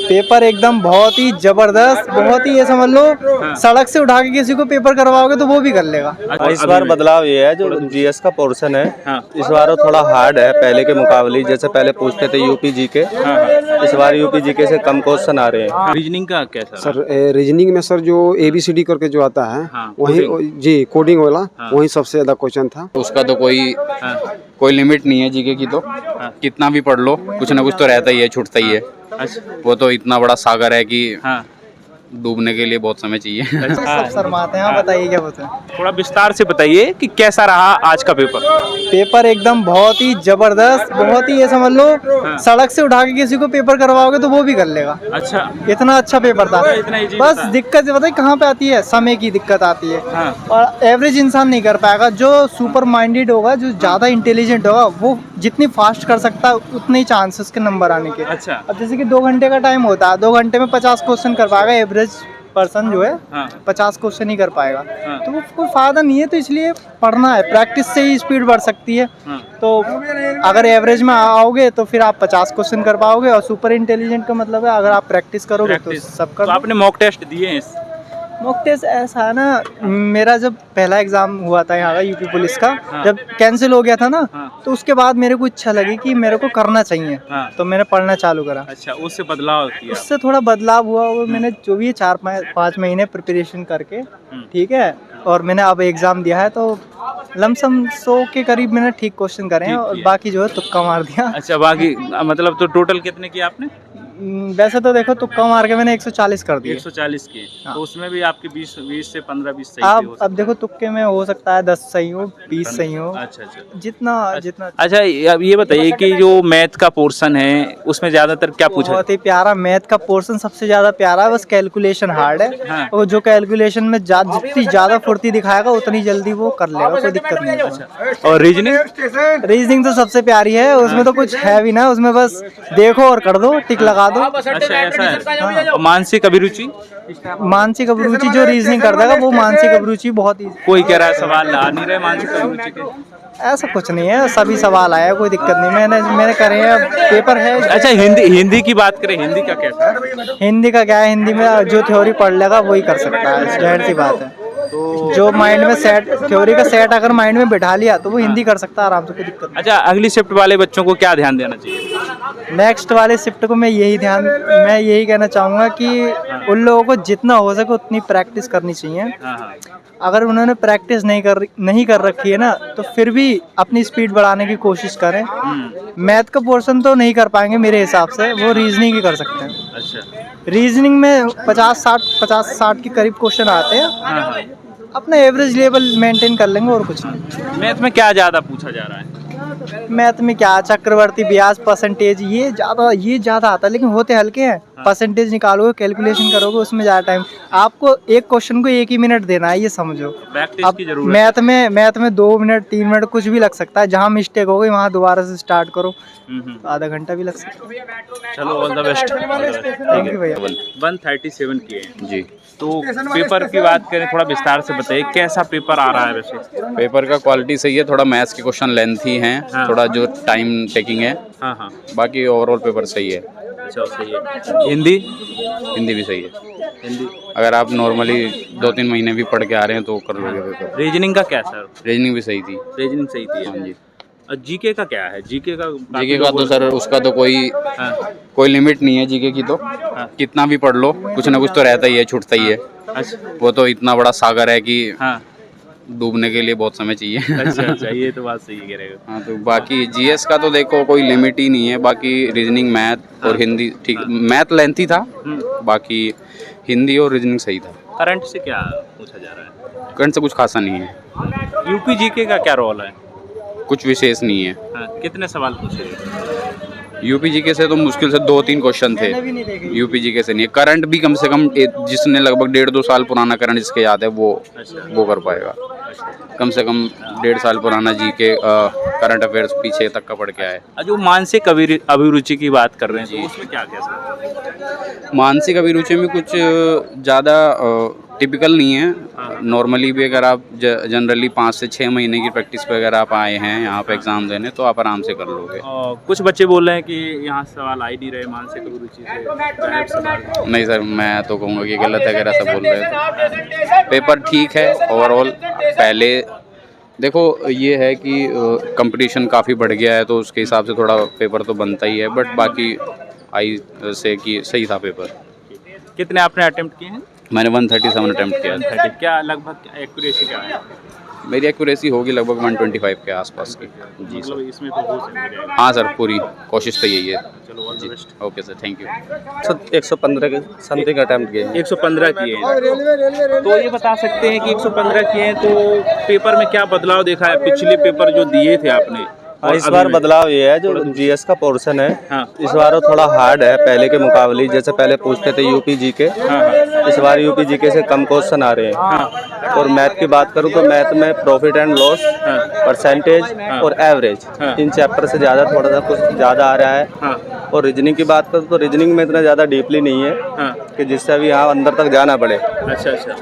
Paper एकदम बहुत ही जबरदस्त, बहुत ही ये समझ लो सड़क से उठा के किसी को पेपर करवाओगे तो वो भी कर लेगा। इस बार बदलाव ये है जो जीएस का पोर्शन है इस बार थोड़ा हार्ड है पहले के मुकाबले। जैसे पहले पूछते थे यूपी जीके, इस बार यूपी जीके से कम क्वेश्चन आ रहे हैं। रीजनिंग का कैसा सर रीजनिंग में सर जो ABCD करके जो आता है वही जी कोडिंग वाला वही सबसे ज्यादा क्वेश्चन था। उसका तो कोई लिमिट नहीं है जीके की, तो कितना भी पढ़ लो कुछ ना कुछ तो रहता ही है, छूटता ही है। वो तो इतना बड़ा सागर है कि डूबने के लिए बहुत समय चाहिए। सब शर्माते हैं। हाँ बताइए क्या बोलते हैं। थोड़ा विस्तार से बताइए कि कैसा रहा आज का पेपर। पेपर एकदम बहुत ही जबरदस्त, बहुत ही ये समझ लो सड़क से उठा के किसी को पेपर करवाओगे तो वो भी कर लेगा। अच्छा, इतना अच्छा पेपर था। इतना easy बस था। दिक्कत पता है कहाँ पे आती है, समय की दिक्कत आती है। और एवरेज इंसान नहीं कर पाएगा। जो सुपर माइंडेड होगा, जो ज्यादा इंटेलिजेंट होगा, वो जितनी फास्ट कर सकता है उतने ही चांस उसके नंबर आने के। अच्छा। अब जैसे कि 2 घंटे का टाइम होता है, 2 घंटे में 50 क्वेश्चन कर पाएगा एवरेज पर्सन जो है। 50 क्वेश्चन ही कर पाएगा तो वो कोई फायदा नहीं है। तो इसलिए पढ़ना है, प्रैक्टिस से ही स्पीड बढ़ सकती है। तो अगर एवरेज में आओगे तो फिर आप 50 क्वेश्चन कर पाओगे, और सुपर इंटेलिजेंट का मतलब है अगर आप प्रैक्टिस करोगे तो सब कर। तो आपने मॉक टेस्ट दिए हैं? मॉक टेस्ट ऐसा है ना, मेरा जब पहला एग्जाम हुआ था यहाँ का यूपी पुलिस का, जब कैंसिल हो गया था ना, तो उसके बाद मेरे को इच्छा लगी कि मेरे को करना चाहिए। तो मैंने पढ़ना चालू करा। अच्छा, उससे बदलाव किया? उससे थोड़ा बदलाव हुआ। वो मैंने जो भी 4-5 महीने प्रिपरेशन करके, ठीक है, और मैंने अब एग्जाम दिया है तो लमसम 100 के करीब मैंने ठीक क्वेश्चन करे हैं, और बाकी जो है तुक्का मार दिया। अच्छा, बाकी मतलब तो टोटल कितने किए आपने? वैसे तो देखो तुक्का मार के मैंने 140 कर दिए। 140 के। तो उसमें भी आपके 20 से 15-20 सही आप हो सकता अब देखो तुक्के में हो सकता है 10 सही हो, 20 सही हो। अच्छा, जितना। अच्छा, अब ये बताइए कि जो मैथ का पोर्शन है उसमें ज्यादातर क्या पूछा? बहुत ही प्यारा मैथ का पोर्शन, सबसे ज्यादा प्यारा है। बस कैलकुलेशन हार्ड है। और जो कैलकुलेशन में जितनी ज्यादा फुर्ती दिखाएगा उतनी जल्दी वो कर लेगा, कोई दिक्कत नहीं है। और रीजनिंग तो सबसे प्यारी है, उसमें तो कुछ है भी ना, उसमें बस देखो और कर दो, टिक लगा दो। अच्छा, ऐसा है। और मानसिक अभिरुचि? मानसिक अभिरुचि जो रीजनिंग कर देगा वो मानसिक अभिरुचि बहुत ही। कोई कह रहा है सवाल आ नहीं रहे मानसिक अभिरुचि के? ऐसा कुछ नहीं है, सभी सवाल आया, कोई दिक्कत नहीं। मैंने करे हैं, पेपर है। अच्छा, हिंदी की बात करें, हिंदी का कैसा है? हिंदी का क्या है, हिंदी में जो थ्योरी पढ़ लेगा वही कर सकता है, जाहिर सी बात है। तो जो माइंड में सेट, थ्योरी का सेट अगर माइंड में बिठा लिया तो वो हिंदी कर सकता है आराम से, कोई दिक्कत नहीं। अच्छा, अगली शिफ्ट वाले बच्चों को क्या ध्यान देना चाहिए? नेक्स्ट वाले शिफ्ट को मैं यही कहना चाहूँगा कि उन लोगों को जितना हो सके उतनी प्रैक्टिस करनी चाहिए। अगर उन्होंने प्रैक्टिस नहीं कर रखी है ना, तो फिर भी अपनी स्पीड बढ़ाने की कोशिश करें। मैथ का पोर्शन तो नहीं कर पाएंगे मेरे हिसाब से, वो रीजनिंग ही कर सकते हैं। अच्छा, रीजनिंग में 50-60 के करीब क्वेश्चन आते हैं। अपना एवरेज लेवल मेंटेन कर लेंगे और कुछ नहीं। मैथ में क्या ज्यादा पूछा जा रहा है? मैथ में क्या, चक्रवर्ती ब्याज, परसेंटेज, ये ज्यादा आता है, लेकिन होते हल्के हैं। परसेंटेज निकालोगे, कैलकुलेशन करोगे, उसमें ज्यादा टाइम। आपको एक क्वेश्चन को 1 ही मिनट देना है, ये समझो। प्रैक्टिस की जरूरत है। मैथ में 2 मिनट 3 मिनट कुछ भी लग सकता है। जहाँ मिस्टेक हो गई वहाँ दोबारा से स्टार्ट करो, तो आधा घंटा भी लग सकता है। चलो, all the best. Thank you भैया। 137 किए जी। तो पेपर की बात करें, थोड़ा विस्तार से बताइए कैसा पेपर आ रहा है? वैसे पेपर का क्वालिटी सही है, थोड़ा मैथ्स के क्वेश्चन लेंथी हैं, थोड़ा जो टाइम टेकिंग है। बाकी ओवरऑल पेपर सही है। अच्छा, सही है। हिंदी भी सही है। अगर आप नॉर्मली 2-3 महीने भी पढ़ के आ रहे हैं तो कर लोगे पेपर। रीजनिंग का क्या सर? रीजनिंग भी सही थी। रीजनिंग सही थी। हाँ जी। जीके का क्या है? जीके का तो सर उसका तो कोई लिमिट नहीं है जीके की, तो कितना भी पढ़ लो कुछ ना कुछ तो रहता ही है, छूटता ही है। अच्छा, वो तो इतना बड़ा सागर है कि डूबने के लिए बहुत समय चाहिए। अच्छा, ये तो बात सही कह रहे हो। हाँ, तो बाकी जीएस का तो देखो कोई लिमिट ही नहीं है। बाकी रीजनिंग, मैथ और हिंदी ठीक। मैथ लेंथी था, बाकी हिंदी और रीजनिंग सही था। करंट से क्या पूछा जा रहा है? करंट से कुछ खासा नहीं है। यूपी जीके का क्या रोल है? कुछ विशेष नहीं है। कितने सवाल पूछे? यूपी जीके से तो मुश्किल से 2-3 क्वेश्चन थे। यूपी जीके से नहीं है। करंट भी कम से कम जिसने लगभग 1.5-2 साल पुराना करंट जिसके याद है वो कर पाएगा। कम से कम 1.5 साल पुराना जीके करंट अफेयर्स पीछे तक का पढ़ के आए। जो मानसिक अभिरुचि की बात कर रहे हैं तो उसमें क्या क्या सर? मानसिक अभिरुचि में कुछ ज़्यादा टिपिकल नहीं है। नॉर्मली भी अगर आप जनरली 5 से 6 महीने की प्रैक्टिस पे अगर आप आए हैं यहाँ पे एग्ज़ाम देने तो आप आराम से कर लोगे। कुछ बच्चे बोल रहे हैं कि यहाँ सवाल आ ही नहीं रहे मानसिक अभिरुचि से, गायब सवाल। नहीं सर, मैं तो कहूँगा कि गलत है अगर ऐसा बोल रहे हैं तो। पेपर ठीक है ओवरऑल। पहले देखो ये है कि कंपटीशन काफ़ी बढ़ गया है तो उसके हिसाब से थोड़ा पेपर तो बनता ही है, बट बाकी आई से कि सही था पेपर। कितने आपने अटेम्प्ट किए हैं? मैंने 137 अटेम्प्ट किया। 130 क्या लगभग एक्यूरेसी क्या है? मेरी एक्यूरेसी होगी लगभग 125 के आसपास की। जी सर। मतलब इसमें तो हो सकता है। हाँ सर, पूरी कोशिश तो यही है। चलो all the best. Okay sir, thank you. 115 के समथिंग अटेम्प्ट किए 115 किए हैं। तो ये बता सकते हैं कि 115 किए हैं तो पेपर में क्या बदलाव देखा है पिछले पेपर जो दिए थे आपने? हाँ, इस बार बदलाव ये है जो जीएस का पोर्शन है हाँ। इस बार वो थोड़ा हार्ड है पहले के मुकाबले। जैसे पहले पूछते थे यूपी जीके, इस बार यूपी जीके से कम क्वेश्चन आ रहे हैं। और मैथ की बात करूँ तो मैथ में प्रॉफिट एंड लॉस, परसेंटेज और एवरेज, इन चैप्टर से ज़्यादा थोड़ा सा कुछ ज़्यादा आ रहा है। और रीजनिंग की बात करूँ तो रीजनिंग में इतना ज़्यादा डीपली नहीं है कि जिससे अभी यहाँ अंदर तक जाना पड़े। अच्छा अच्छा।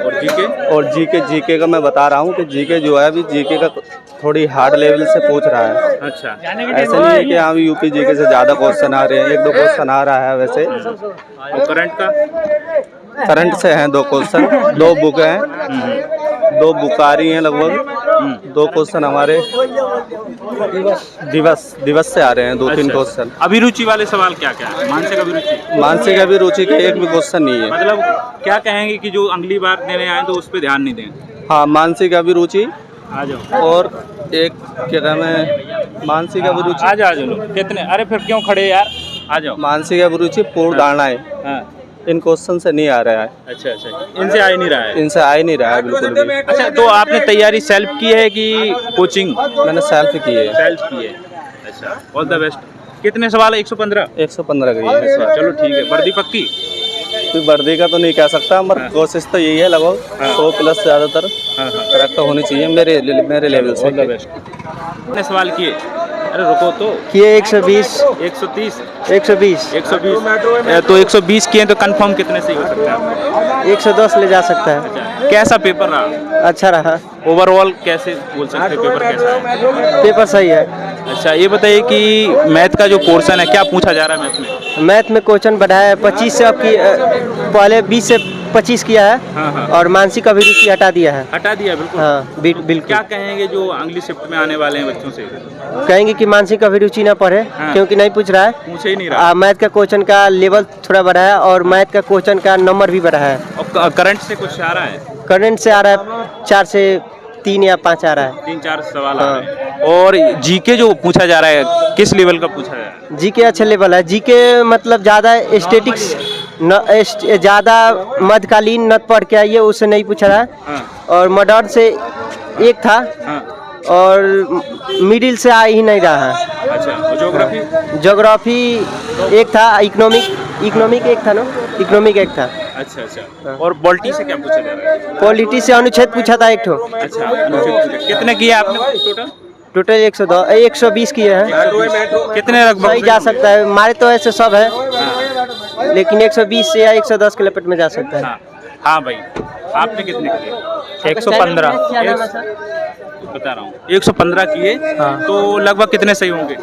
और जीके? और जीके का मैं बता रहा हूँ कि जीके जो है अभी जीके का थोड़ी हार्ड लेवल से पूछ रहा है। अच्छा। ऐसा नहीं है कि हाँ यूपी जीके से ज़्यादा क्वेश्चन आ रहे हैं, 1-2 क्वेश्चन आ रहा है वैसे। और करंट का? करंट से हैं 2 क्वेश्चन, 2 बुक हैं, 2 बुक आ रही हैं लगभग। 2 क्वेश्चन हमारे दिवस से आ रहे हैं, 2-3 क्वेश्चन। अभिरुचि वाले सवाल क्या क्या है? मानसिक अभिरुचि का एक भी क्वेश्चन नहीं है। मतलब क्या कहेंगे कि जो अगली बार देने आए तो उस पर ध्यान नहीं दें? हाँ, मानसिक अभिरुचि आ जाओ। और एक क्या नाम है, मानसिक अभिरुचि। आ जाओ लोग। कितने? अरे फिर क्यों खड़े यार, आ जाओ। मानसिक अभिरुचि, पूर्ण धारणाएं, इन क्वेश्चन से नहीं आ रहा है। अच्छा अच्छा, इनसे आ ही नहीं रहा है। इनसे आ ही नहीं रहा है बिल्कुल भी। अच्छा, तो आपने तैयारी सेल्फ की है कि कोचिंग? मैंने सेल्फ की है। सेल्फ की है। अच्छा, ऑल द बेस्ट। कितने सवाल है? 115? 115 की है। चलो ठीक है। वर्दी पक्की? कोई वर्दी का तो नहीं कह सकता, मगर कोशिश तो यही है लगभग 100+ ज़्यादातर करेक्ट होनी चाहिए मेरे लेवल से। All the best. कितने सवाल किए? अरे रुको तो। किए 120 130 120 120। तो 120 किए तो कंफर्म कितने सही हो सकता है? 110 ले जा सकता है। अच्छा, कैसा पेपर रहा? अच्छा रहा। ओवरऑल कैसे बोल सकते हैं पेपर कैसा है? पेपर सही है। अच्छा, ये बताइए कि मैथ का जो पोर्शन है क्या पूछा जा रहा है मैथ में? मैथ में क्वेश्चन बढ़ाया है 25 से, आपकी पहले 20 से 25 किया है। और मानसिक अभिरुचि हटा दिया है। हटा दिया? बिल्कुल। हाँ बिल्कुल। क्या कहेंगे जो अगली शिफ्ट में आने वाले हैं बच्चों से? कहेंगे कि मानसिक अभिरुचि ना पढ़े क्योंकि नहीं पूछ रहा है। पूछे ही नहीं रहा। मैथ का क्वेश्चन का लेवल थोड़ा बढ़ा है और मैथ का क्वेश्चन का नंबर भी बढ़ा है। और करंट से कुछ आ रहा है? करंट से आ रहा है 4 से 3 या 5 आ रहा है। 3-4 सवाल आ रहे हैं। और जीके जो पूछा जा रहा है किस लेवल का पूछा जा रहा है? जीके अच्छा लेवल है। जीके मतलब ज़्यादा स्टेटिक्स ज़्यादा मध्यकालीन न पढ़ के आइए, उससे नहीं पूछा रहा है। और मॉडर्न से एक था और मिडिल से आ ही नहीं रहा है। अच्छा, ज्योग्राफी? ज्योग्राफी एक था। इकोनॉमिक एक था ना, इकोनॉमिक एक था। अच्छा अच्छा। और पॉलिटी से क्या पूछा जा रहा है? पॉलिटी से अनुच्छेद पूछा था एक ठो। अच्छा, अनुच्छेद कितने किए आपने टोटल 120 किए हैं। कितने लगभग सही जा सकता है, हमारे तो ऐसे सब है लेकिन 120 या 110 के लपेट में जा सकता है। हाँ भाई, आपने कितने किए? 115 बता रहा हूँ। 115 किए तो लगभग कितने सही होंगे?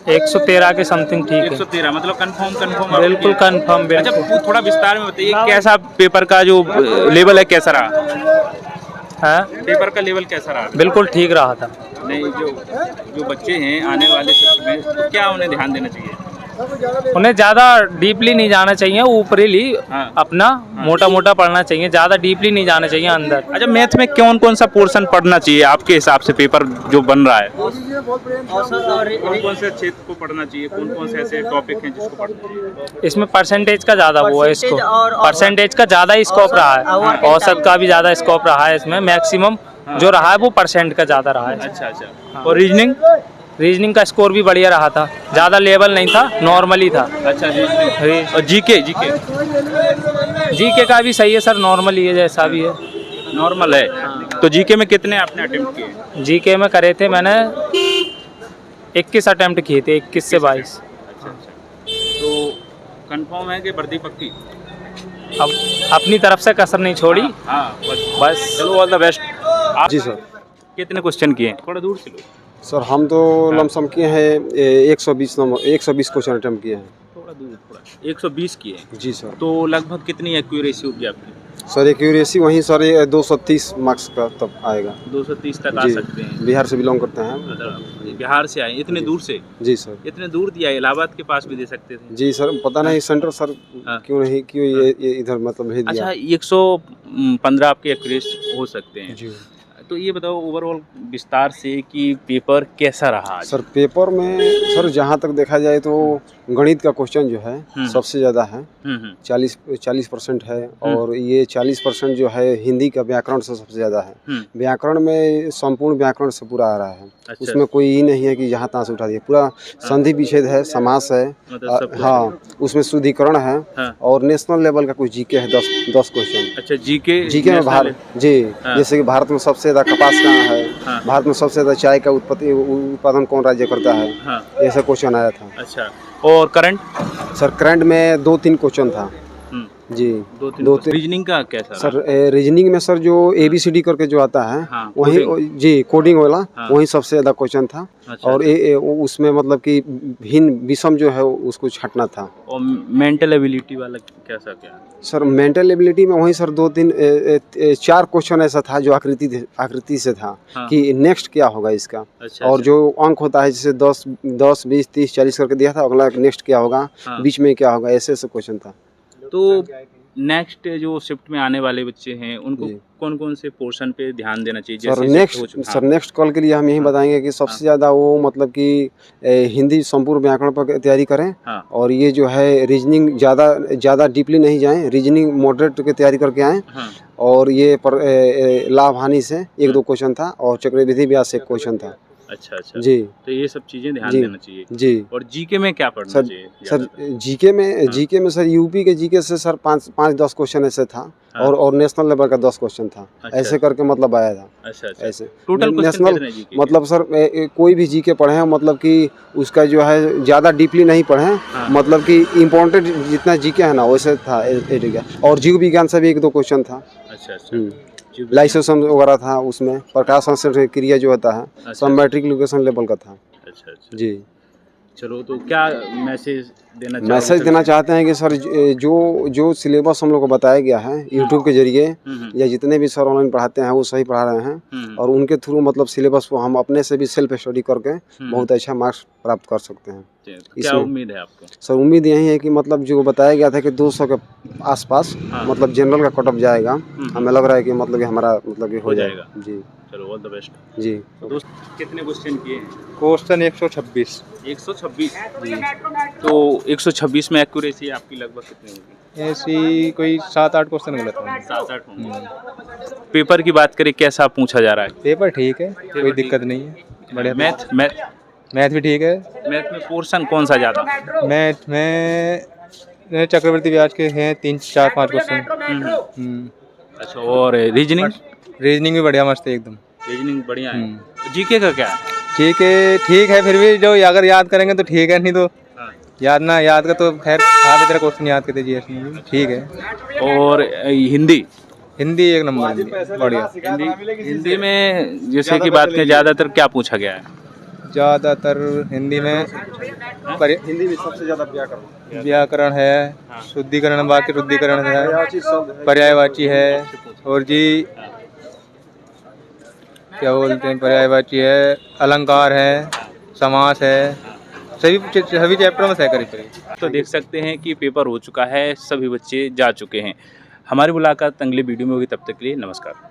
113 के समथिंग ठीक है। 113 मतलब कंफर्म? बिल्कुल कंफर्म। अच्छा, थोड़ा विस्तार में बताइए कैसा पेपर का जो लेवल है कैसा रहा? हाँ, पेपर का लेवल कैसा रहा? बिल्कुल ठीक रहा था। नहीं, जो बच्चे हैं आने वाले शिफ्ट में तो क्या उन्हें ध्यान देना चाहिए? उन्हें ज़्यादा डीपली नहीं जाना चाहिए, ऊपरी अपना मोटा मोटा पढ़ना चाहिए, ज़्यादा डीपली नहीं जाना चाहिए अंदर। अच्छा, मैथ में कौन सा पोर्शन पढ़ना चाहिए आपके हिसाब से? पेपर जो बन रहा है कौन से क्षेत्र को पढ़ना चाहिए? कौन से ऐसे टॉपिक हैं जिसको पढ़ना चाहिए? इसमें परसेंटेज का ज़्यादा वो है, इसको परसेंटेज का ज़्यादा स्कोप रहा है। औसत का भी ज़्यादा स्कोप रहा है इसमें। मैक्सिमम जो रहा है वो परसेंट का ज़्यादा रहा है। अच्छा अच्छा। और रीजनिंग का स्कोर भी बढ़िया रहा था, ज़्यादा लेवल नहीं था, नॉर्मली था। अच्छा, और जीके का भी सही है सर, नॉर्मल ही है, जैसा भी है नॉर्मल है। तो जीके में कितने आपने अटेम्प्ट किए? जीके में करे थे मैंने 21 अटेम्प्ट किए थे, 21 से 22। अच्छा अच्छा, तो कंफर्म है कि वर्दी पक्की? अब अपनी तरफ से कसर नहीं छोड़ी। हाँ बस। चलो, ऑल द बेस्ट। आप जी सर। कितने क्वेश्चन किए? थोड़ा दूर से लो। सर हम तो लमसम किए हैं 120 नंबर 120 क्वेश्चन अटेम्प्ट किए हैं। थोड़ा दूर, थोड़ा 120 किए। जी सर। तो लगभग कितनी एक्यूरेसी होगी आपकी? सर एक्यूरेसी वहीं सर 230 मार्क्स का तब आएगा। 230 तक आ जी, सकते हैं। बिहार से बिलोंग करते हैं। बिहार से आए इतने दूर से? जी सर। इतने दूर दिया, इलाहाबाद के पास भी दे सकते थे। जी सर, पता नहीं सेंटर सर क्यों ये इधर मतलब भेज दिया। अच्छा, 115 आपके एक्यूरेट हो सकते हैं। जी तो ये बताओ ओवरऑल विस्तार से कि पेपर कैसा रहा आज? सर पेपर में सर जहाँ तक देखा जाए तो गणित का क्वेश्चन जो है सबसे ज़्यादा है। 40% है और ये 40% जो है हिंदी का व्याकरण से सबसे ज़्यादा है। व्याकरण में संपूर्ण व्याकरण से पूरा आ रहा है। अच्छा। उसमें कोई ये नहीं है कि जहाँ तहाँ से उठा दिया, पूरा संधि विच्छेद है, समास है। हाँ, उसमें शुद्धिकरण है और नेशनल लेवल का कुछ जीके है 10 क्वेश्चन। अच्छा, जीके में भारत जी, जैसे कि भारत में सबसे ज़्यादा कपास कहाँ है, भारत में सबसे ज़्यादा चाय का उत्पादन कौन राज्य करता है, ऐसा क्वेश्चन आया था। अच्छा, और करंट? सर करंट में 2-3 क्वेश्चन था जी। 2-3। रीजनिंग का कैसा सर रीजनिंग में सर जो ABCD करके जो आता है वही जी कोडिंग वाला वही सबसे ज़्यादा क्वेश्चन था। अच्छा, और उसमें मतलब कि भिन्न विषम जो है उसको छांटना था। और मेंटल एबिलिटी वाला कैसा क्या? सर मेंटल एबिलिटी में वही सर 4 क्वेश्चन ऐसा था जो आकृति से था कि नेक्स्ट क्या होगा इसका। अच्छा, और जो अंक होता है जैसे 10, 20, 30, 40 करके दिया था, अगला नेक्स्ट क्या होगा, बीच में क्या होगा, ऐसे क्वेश्चन था। तो नेक्स्ट जो शिफ्ट में आने वाले बच्चे हैं उनको कौन कौन से पोर्शन पे ध्यान देना चाहिए? सर नेक्स्ट कॉल के लिए हम यही बताएंगे कि सबसे ज़्यादा वो मतलब कि हिंदी संपूर्ण व्याकरण पर तैयारी करें। और ये जो है रीजनिंग ज़्यादा डीपली नहीं जाएं, रीजनिंग मॉडरेट की तैयारी करके आएँ। और ये लाभ हानि से 1-2 क्वेश्चन था और चक्रवृद्धि ब्याज से 1 क्वेश्चन था। अच्छा अच्छा जी, तो ये सब चीजें ध्यान देना चाहिए जी। और जीके में क्या पढ़ना चाहिए? सर जीके में सर यूपी के जीके से सर 5-10 क्वेश्चन ऐसे था और नेशनल लेवल का 10 क्वेश्चन था। ऐसे करके मतलब आया था। अच्छा अच्छा, ऐसे टोटल नेशनल मतलब सर कोई भी जीके पढ़े हैं मतलब कि उसका जो है ज़्यादा डीपली नहीं पढ़े, मतलब कि इम्पोर्टेंट जितना जीके है ना वैसे था। और जीव विज्ञान से भी 1-2 क्वेश्चन था। अच्छा अच्छा, लाइसेंस वगैरह था, उसमें प्रकाश संश्लेषण क्रिया जो होता है सब मैट्रिकुलेशन लेवल का था। अच्छा अच्छा जी। चलो, तो क्या मैसेज देना चाहते हैं कि सर जो सिलेबस हम लोग को बताया गया है यूट्यूब के जरिए या जितने भी सर ऑनलाइन पढ़ाते हैं वो सही पढ़ा रहे हैं और उनके थ्रू मतलब सिलेबस को हम अपने से भी सेल्फ स्टडी करके बहुत अच्छा मार्क्स प्राप्त कर सकते हैं। क्या उम्मीद है आपको? सर उम्मीद यही है कि मतलब जो बताया गया था कि 200 के आसपास मतलब जनरल का कट ऑफ जाएगा। हमें लग रहा है कि मतलब कि हमारा मतलब हो जाएगा। जी, चलो, ऑल द बेस्ट जी। तो दोस्त कितने क्वेश्चन किए हैं? क्वेश्चन 126। 126। तो 126 में एक्यूरेसी आपकी लगभग कितनी होगी? ऐसी कोई 7-8 क्वेश्चन गलत होंगे। 7-8 होंगे। पेपर की बात करें, कैसा पूछा जा रहा है? पेपर ठीक है, कोई दिक्कत नहीं है, बढ़िया। मैथ भी ठीक है। मैथ में पोर्शन कौन सा ज़्यादा? मैथ में चक्रवृद्धि ब्याज के हैं 3-4-5 क्वेश्चन। अच्छा, और रीजनिंग? रीजनिंग भी बढ़िया मस्त है एकदम। रीजनिंग बढ़िया है। जीके का क्या है? ठीक है फिर भी जो अगर याद करेंगे तो ठीक है, नहीं तो याद का तो खैर आप इतना क्वेश्चन याद करते जी ठीक है। और हिंदी? हिंदी 1 नंबर, बढ़िया। हिंदी में जैसे कि बात करें ज़्यादातर क्या पूछा गया है? ज़्यादातर हिंदी में सबसे ज़्यादा व्याकरण है, शुद्धिकरण, वाक्य शुद्धिकरण है, पर्यायवाची है और जी क्या बोलते हैं पर्यायवाची है, अलंकार है, समास है, सभी चैप्टर में सहकारी पड़ेगी। तो देख सकते हैं कि पेपर हो चुका है, सभी बच्चे जा चुके हैं। हमारी मुलाकात अगले वीडियो में होगी, तब तक के लिए नमस्कार।